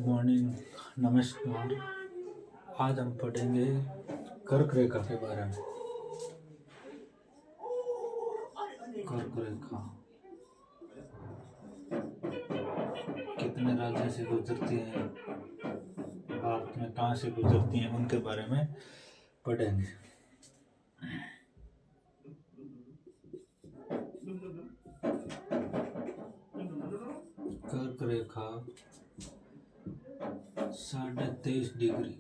Morning, नमस्कार। आज हम पढ़ेंगे कर्क रेखा के बारे में। कर्क रेखा कितने राज्यों से गुजरती है, भारत में कहाँ से गुजरती हैं, उनके बारे में पढ़ेंगे। कर्क रेखा 23.5 डिग्री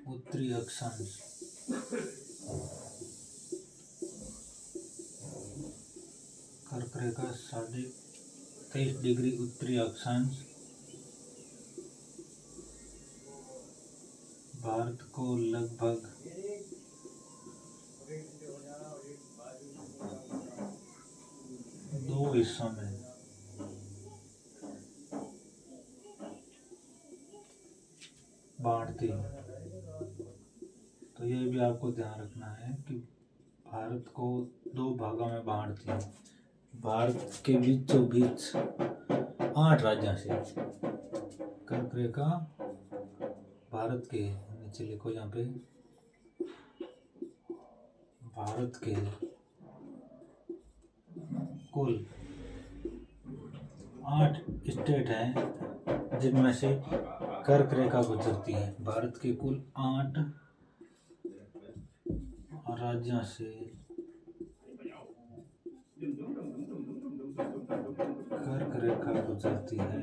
उत्तरी अक्षांश कर्क रेखा 23.5 डिग्री उत्तरी अक्षांश भारत को लगभग 2 हिस्सों में बांटती है। तो ये भी आपको ध्यान रखना है कि भारत को 2 भागों में बांटती है। भारत के बीचों बीच 8 राज्यों से कर्क रेखा भारत के, नीचे लिखो यहाँ पे, भारत के कुल 8 स्टेट हैं जिनमें से कर्क रेखा गुजरती है। भारत के कुल 8 राज्यों से कर्क रेखा गुजरती है।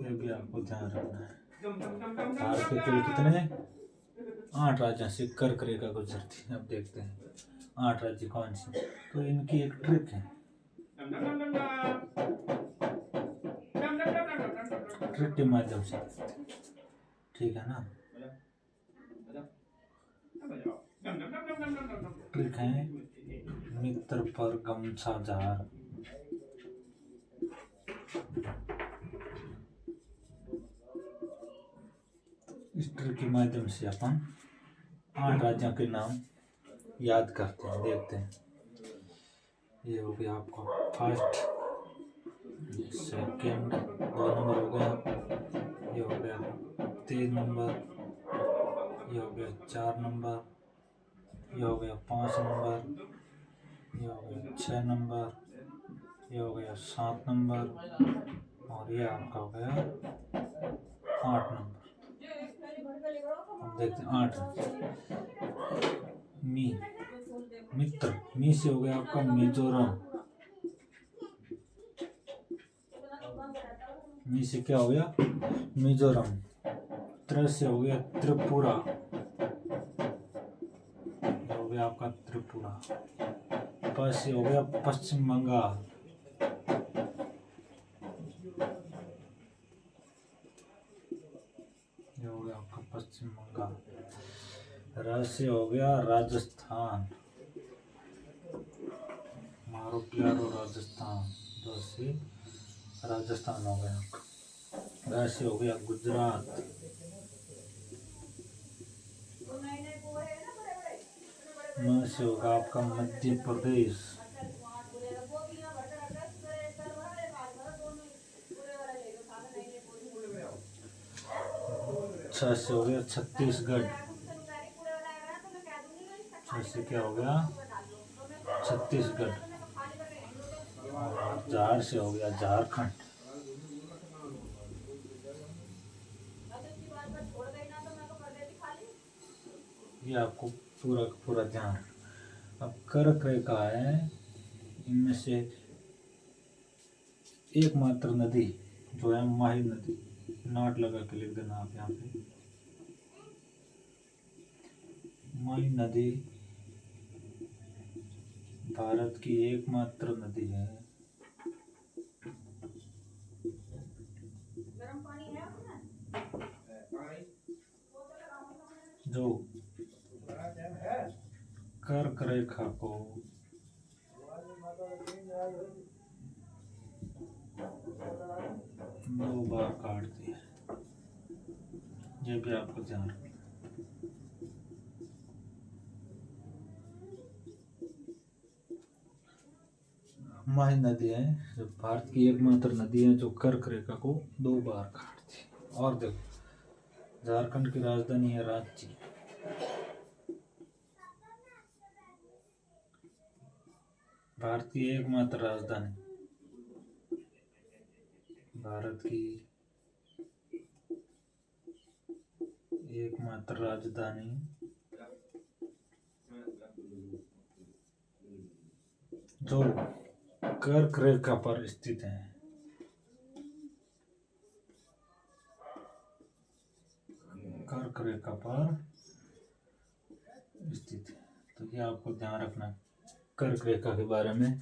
ये भी आपको ध्यान रखना है। भारत के कुल कितने 8 राज्यों से कर्क रेखा गुजरती है। अब देखते हैं 8 राज्य कौन से। तो इनकी एक ट्रिक है, ट्रिक के माध्यम से, ठीक है ना। ट्रिक है मित्र पर गमछा जार। इस ट्रिक के माध्यम से अपन 8 राज्यों के नाम याद करते हैं। देखते हैं, ये हो गया आपका फर्स्ट, सेकंड 2 नंबर हो गया, ये हो गया 3 नंबर, ये हो गया 4 नंबर, ये हो गया 5 नंबर, ये हो गया 6 नंबर, ये हो गया 7 नंबर और ये आपका हो गया 8 नंबर। अब देखते हैं 8 मित्र, मी से हो गया आपका मिजोरम, मी से क्या हो गया मिजोरम। त्र से हो गया त्रिपुरा, हो गया आपका त्रिपुरा। प से हो गया पश्चिम बंगाल, ये हो गया आपका पश्चिम बंगाल। र से हो गया राजस्थान, मारो प्यारो राजस्थान, र से राजस्थान हो गया। र से हो गया गुजरात, म से होगा आपका मध्य प्रदेश, छ से हो गया छत्तीसगढ़, छ से क्या हो गया छत्तीसगढ़। और जार से हो गया झारखंड। ये आपको पूरा पूरा ध्यान। अब कर्क रेखा है, इनमें से एकमात्र नदी जो है माही नदी, नोट लगा के लिख देना आप यहाँ पे। माही नदी भारत की एकमात्र नदी है जो कर्क रेखा को 2 बार काटती है। ये भी आपको ध्यान रखना। माही नदी है जो भारत की एकमात्र नदी है जो कर्क रेखा को 2 बार काटती है। और देखो झारखंड की राजधानी है रांची। भारत की एकमात्र राजधानी, भारत की एकमात्र राजधानी जो कर्क रेखा पर स्थित है। कर्क रेखा पर स्थित है, तो ये आपको ध्यान रखना कर्क रेखा के बारे में।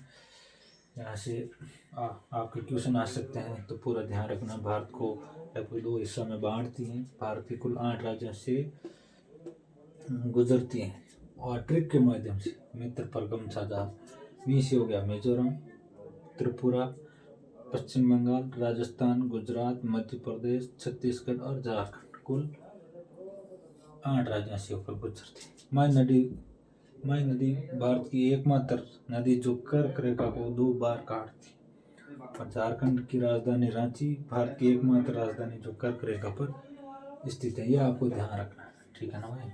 यहाँ से आपके क्वेश्चन आ सकते हैं, तो पूरा ध्यान रखना। भारत को लगभग 2 हिस्सों में बांटती हैं। भारत के कुल 8 राज्यों से गुजरती हैं और ट्रिक के माध्यम से। मित्र परगम साझा 20 हो गया मिजोरम, त्रिपुरा, पश्चिम बंगाल, राजस्थान, गुजरात, मध्य प्रदेश, छत्तीसगढ़ और झारखंड। कुल 8 राज्यों से होकर गुजरती है। माई नदी भारत की एकमात्र नदी जो कर्क रेखा को 2 बार काटती है। और झारखंड की राजधानी रांची भारत की एकमात्र राजधानी जो कर्क रेखा पर स्थित है। यह आपको ध्यान रखना है, ठीक है ना भाई।